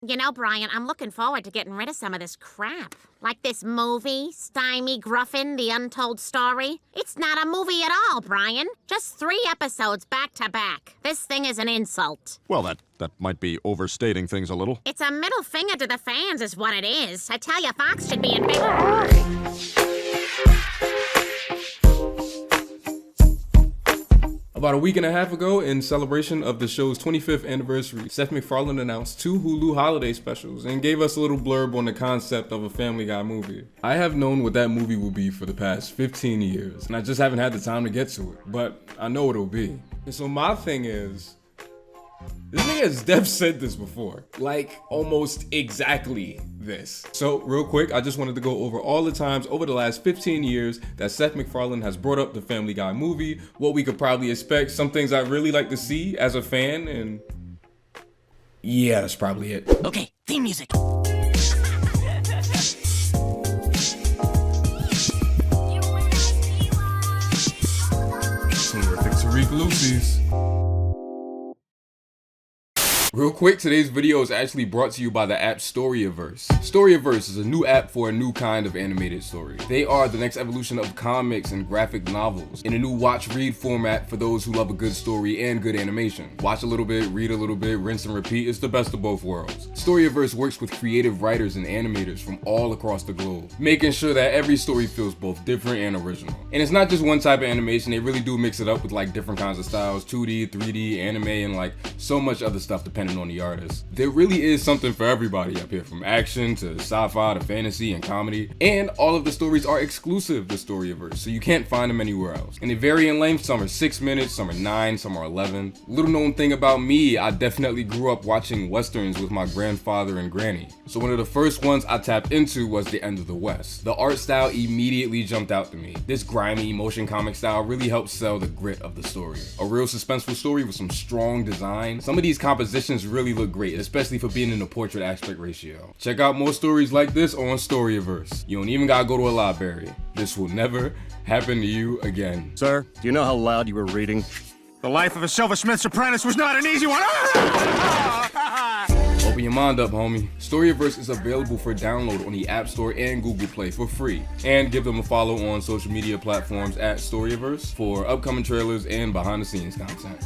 You know, Brian, I'm looking forward to getting rid of some of this crap. Like this movie, Stymie Gruffin, The Untold Story. It's not a movie at all, Brian. Just 3 episodes back to back. This thing is an insult. Well, that might be overstating things a little. It's a middle finger to the fans is what it is. I tell you, Fox should be in big... About a week and a half ago, in celebration of the show's 25th anniversary, Seth Macfarlane announced 2 Hulu holiday specials and gave us a little blurb on the concept of a Family Guy movie. I have known what that movie will be for the past 15 years, and I just haven't had the time to get to it, but I know what it'll be. And so my thing is, this nigga has Dev said this before, like almost exactly this. So real quick, I just wanted to go over all the times over the last 15 years that Seth Macfarlane has brought up the Family Guy movie, what we could probably expect, some things I really like to see as a fan, and yeah, that's probably it. Okay, theme music. Some terrific Tariq Lucy's. Real quick, today's video is actually brought to you by the app Storyaverse. Storyaverse is a new app for a new kind of animated story. They are the next evolution of comics and graphic novels in a new watch-read format for those who love a good story and good animation. Watch a little bit, read a little bit, rinse and repeat. It's the best of both worlds. Storyaverse works with creative writers and animators from all across the globe, making sure that every story feels both different and original. And it's not just one type of animation, they really do mix it up with like different kinds of styles, 2D, 3D, anime, and like so much other stuff depending on the artist. There really is something for everybody up here, from action to sci-fi to fantasy and comedy, and all of the stories are exclusive to Storyaverse, so you can't find them anywhere else. And they vary in length. Some are 6 minutes, some are 9, some are 11. Little known thing about me, I definitely grew up watching westerns with my grandfather and granny, so one of the first ones I tapped into was The End of the West. The art style immediately jumped out to me. This grimy motion comic style really helped sell the grit of the story. A real suspenseful story with some strong design. Some of these compositions really look great, especially for being in the portrait aspect ratio. Check out more stories like this on Storyaverse. You don't even gotta go to a library. This will never happen to you again. Sir, do you know how loud you were reading? The life of a silversmith's apprentice was not an easy one. Open your mind up, homie. Storyaverse is available for download on the App Store and Google Play for free. And give them a follow on social media platforms at Storyaverse for upcoming trailers and behind the scenes content.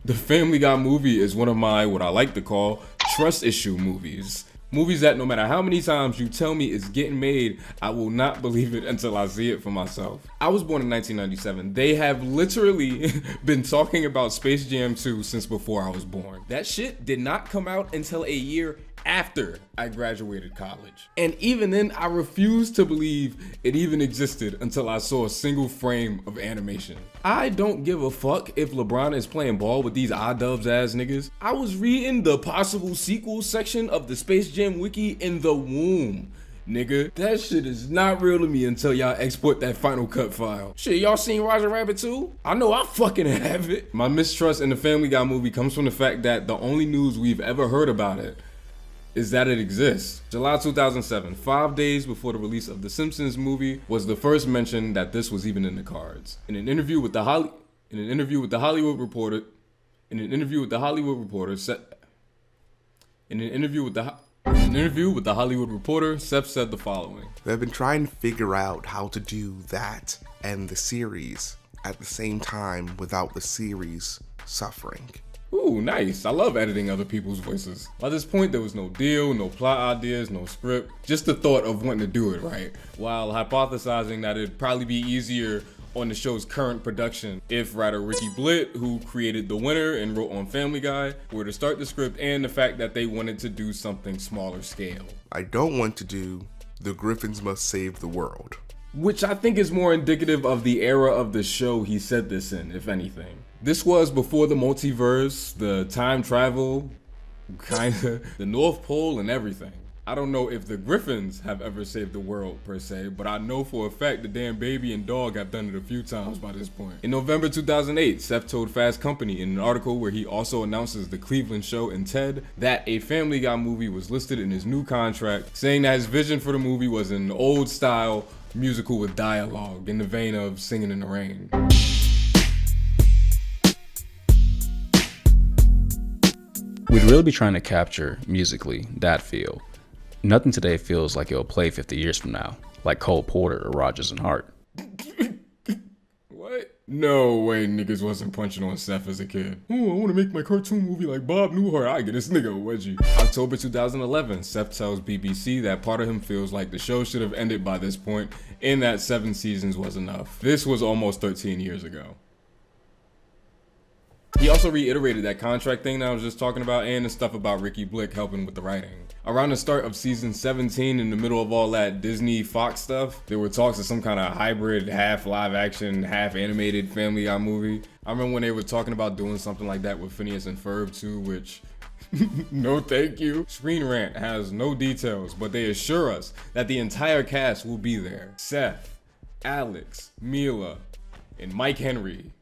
The Family Guy movie is one of my, what I like to call, trust issue movies. Movies that no matter how many times you tell me it's getting made, I will not believe it until I see it for myself. I was born in 1997. They have literally been talking about Space Jam 2 since before I was born. That shit did not come out until a year after I graduated college. And even then, I refused to believe it even existed until I saw a single frame of animation. I don't give a fuck if LeBron is playing ball with these iDubbbz ass niggas. I was reading the possible sequel section of the Space Jam wiki in the womb. Nigga, that shit is not real to me until y'all export that Final Cut file. Shit, y'all seen Roger Rabbit 2? I know I fucking have it. My mistrust in the Family Guy movie comes from the fact that the only news we've ever heard about it is that it exists. July 2007, 5 days before the release of the Simpsons movie, was the first mention that this was even in the cards. In an interview with the Hollywood Reporter, Seth said the following. They've been trying to figure out how to do that and the series at the same time without the series suffering. Ooh, nice. I love editing other people's voices. By this point, there was no deal, no plot ideas, no script, just the thought of wanting to do it right, while hypothesizing that it'd probably be easier on the show's current production if writer Ricky Blitt, who created The Winner and wrote on Family Guy, were to start the script, and the fact that they wanted to do something smaller scale. I don't want to do The Griffins Must Save the World, which I think is more indicative of the era of the show he said this in, if anything. This was before the multiverse, the time travel, kinda, the North Pole and everything. I don't know if the Griffins have ever saved the world per se, but I know for a fact the damn baby and dog have done it a few times by this point. In November 2008, Seth told Fast Company in an article where he also announces the Cleveland Show and Ted that a Family Guy movie was listed in his new contract, saying that his vision for the movie was an old style musical with dialogue in the vein of Singing in the Rain. We'd really be trying to capture, musically, that feel. Nothing today feels like it'll play 50 years from now, like Cole Porter or Rodgers and Hart. What? No way niggas wasn't punching on Seth as a kid. Oh, I want to make my cartoon movie like Bob Newhart. I get this nigga a wedgie. October 2011, Seth tells BBC that part of him feels like the show should have ended by this point and that 7 seasons was enough. This was almost 13 years ago. He also reiterated that contract thing that I was just talking about and the stuff about Ricky Blick helping with the writing. Around the start of season 17, in the middle of all that Disney Fox stuff, there were talks of some kind of hybrid, half live action, half animated Family Guy movie. I remember when they were talking about doing something like that with Phineas and Ferb too, which no thank you. Screen Rant has no details, but they assure us that the entire cast will be there. Seth, Alex, Mila, and Mike Henry.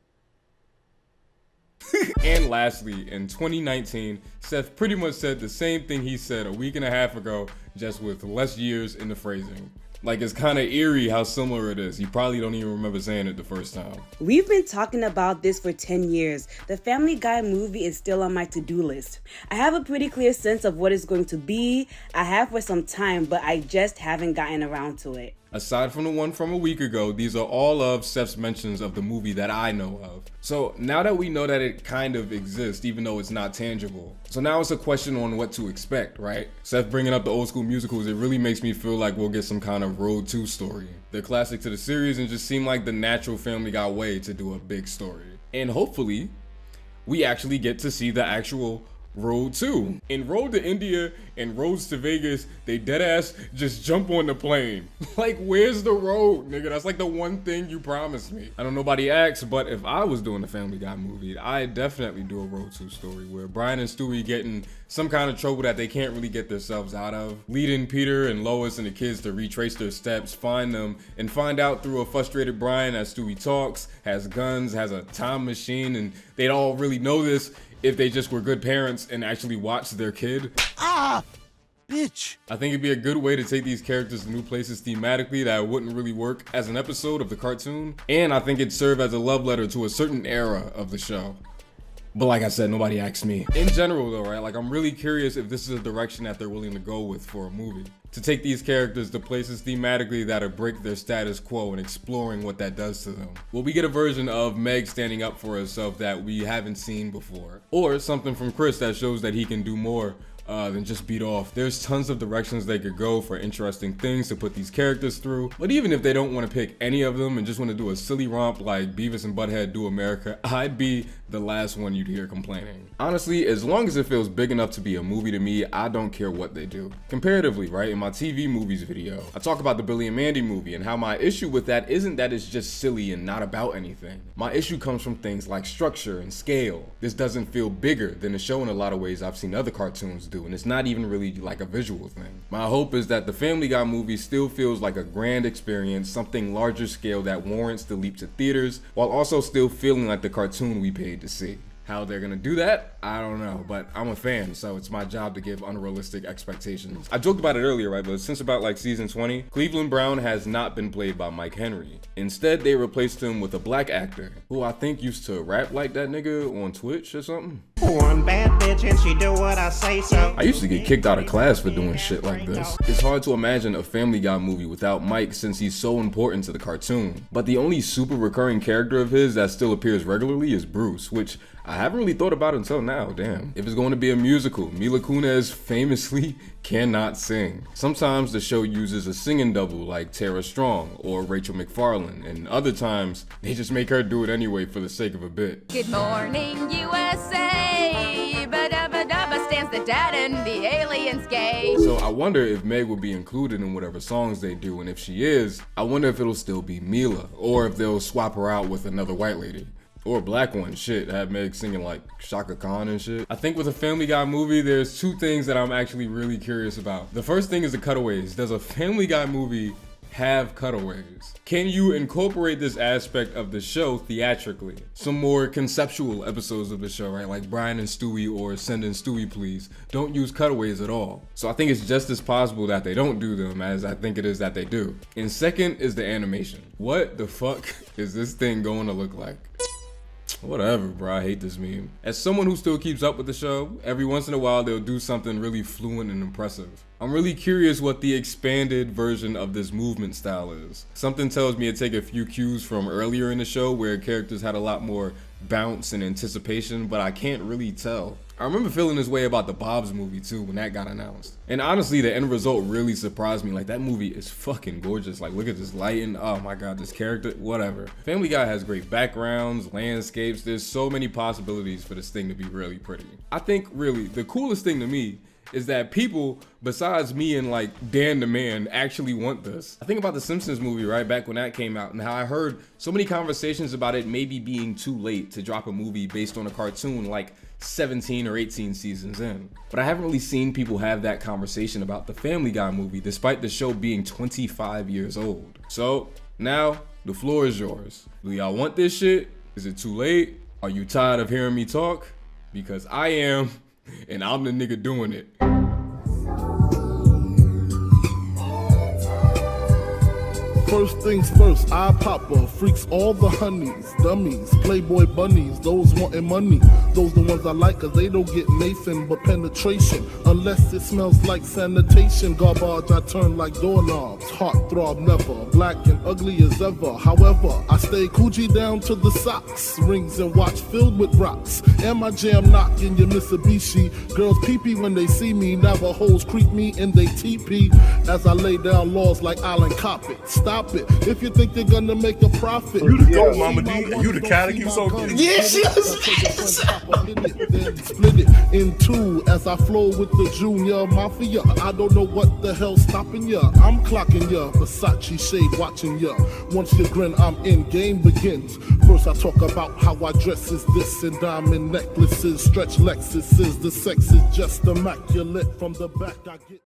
And lastly, in 2019, Seth pretty much said the same thing he said a week and a half ago, just with less years in the phrasing. Like, it's kind of eerie how similar it is. You probably don't even remember saying it the first time. We've been talking about this for 10 years. The Family Guy movie is still on my to-do list. I have a pretty clear sense of what it's going to be. I have for some time, but I just haven't gotten around to it. Aside from the one from a week ago, these are all of Seth's mentions of the movie that I know of. So now that we know that it kind of exists, even though it's not tangible. So now it's a question on what to expect, right? Seth bringing up the old school musicals, it really makes me feel like we'll get some kind of Road 2 story. They're classic to the series and just seem like the natural Family Guy way to do a big story. And hopefully, we actually get to see the actual Road 2. In Road to India and Roads to Vegas, they deadass just jump on the plane. Like, where's the road, nigga? That's like the one thing you promised me. I know nobody asks, but if I was doing a Family Guy movie, I'd definitely do a Road 2 story where Brian and Stewie get in some kind of trouble that they can't really get themselves out of, leading Peter and Lois and the kids to retrace their steps, find them, and find out through a frustrated Brian that Stewie talks, has guns, has a time machine, and they'd all really know this if they just were good parents and actually watched their kid. Ah, bitch. I think it'd be a good way to take these characters to new places thematically that wouldn't really work as an episode of the cartoon. And I think it'd serve as a love letter to a certain era of the show. But like I said, nobody asked me. In general though, right, like I'm really curious if this is a direction that they're willing to go with for a movie. To take these characters to places thematically that'll break their status quo and exploring what that does to them. Will we get a version of Meg standing up for herself that we haven't seen before? Or something from Chris that shows that he can do more than just beat off. There's tons of directions they could go for interesting things to put these characters through. But even if they don't want to pick any of them and just want to do a silly romp like Beavis and Butthead Do America, I'd be the last one you'd hear complaining. Honestly, as long as it feels big enough to be a movie to me, I don't care what they do. Comparatively, right, in my TV movies video, I talk about the Billy and Mandy movie and how my issue with that isn't that it's just silly and not about anything. My issue comes from things like structure and scale. This doesn't feel bigger than the show in a lot of ways I've seen other cartoons do, and it's not even really like a visual thing. My hope is that the Family Guy movie still feels like a grand experience, something larger scale that warrants the leap to theaters, while also still feeling like the cartoon we paid to see. How they're gonna do that, I don't know, but I'm a fan, so it's my job to give unrealistic expectations. I joked about it earlier, right, but since about like season 20, Cleveland Brown has not been played by Mike Henry. Instead, they replaced him with a black actor, who I think used to rap like that nigga on Twitch or something. One bad bitch and she do what I say so. I used to get kicked out of class for doing shit like this. It's hard to imagine a Family Guy movie without Mike since he's so important to the cartoon. But the only super recurring character of his that still appears regularly is Bruce, which I haven't really thought about until now, damn. If it's going to be a musical, Mila Kunis famously cannot sing. Sometimes the show uses a singing double like Tara Strong or Rachel McFarlane, and other times they just make her do it anyway for the sake of a bit. Good morning, USA. Ba-da-ba-da-ba stands the dad and the aliens gay. So I wonder if Meg will be included in whatever songs they do, and if she is, I wonder if it'll still be Mila, or if they'll swap her out with another white lady. Or a black one, shit, have Meg singing like Shaka Khan and shit. I think with a Family Guy movie, there's two things that I'm actually really curious about. The first thing is the cutaways. Does a Family Guy movie have cutaways? Can you incorporate this aspect of the show theatrically? Some more conceptual episodes of the show, right? Like Brian and Stewie or Send in Stewie Please don't use cutaways at all. So I think it's just as possible that they don't do them as I think it is that they do. And second is the animation. What the fuck is this thing going to look like? Whatever, bro. I hate this meme. As someone who still keeps up with the show, every once in a while they'll do something really fluent and impressive. I'm really curious what the expanded version of this movement style is. Something tells me to take a few cues from earlier in the show where characters had a lot more bounce and anticipation, but I can't really tell. I remember feeling this way about the Bob's movie too when that got announced. And honestly, the end result really surprised me. Like, that movie is fucking gorgeous. Like, look at this lighting. Oh my God, this character, whatever. Family Guy has great backgrounds, landscapes. There's so many possibilities for this thing to be really pretty. I think really the coolest thing to me is that people besides me and like Dan the Man actually want this. I think about the Simpsons movie, right, back when that came out, and how I heard so many conversations about it maybe being too late to drop a movie based on a cartoon like 17 or 18 seasons in. But I haven't really seen people have that conversation about the Family Guy movie despite the show being 25 years old. So now the floor is yours. Do y'all want this shit? Is it too late? Are you tired of hearing me talk? Because I am, and I'm the nigga doing it. First things first, I popper, freaks all the honeys, dummies, playboy bunnies, those wanting money. Those the ones I like, cause they don't get Nathan but penetration. Unless it smells like sanitation. Garbage I turn like doorknobs, heart throb never, black and ugly as ever. However, I stay Coochie down to the socks, rings and watch filled with rocks. And my jam knocking your Mitsubishi. Girls pee-pee when they see me, Navajos creep me in they teepee. As I lay down laws like Island Coppet. Stop it if you think they're gonna make a profit. You the GOAT, Mama D, and you the cat, you so good. Yes. Then split it in two as I flow with the Junior Mafia. I don't know what the hell's stopping ya. I'm clocking ya, Versace shade watching ya. Once you grin, I'm in, game begins. First I talk about how I dress is this, and diamond necklaces, stretch Lexuses. The sex is just immaculate from the back I get.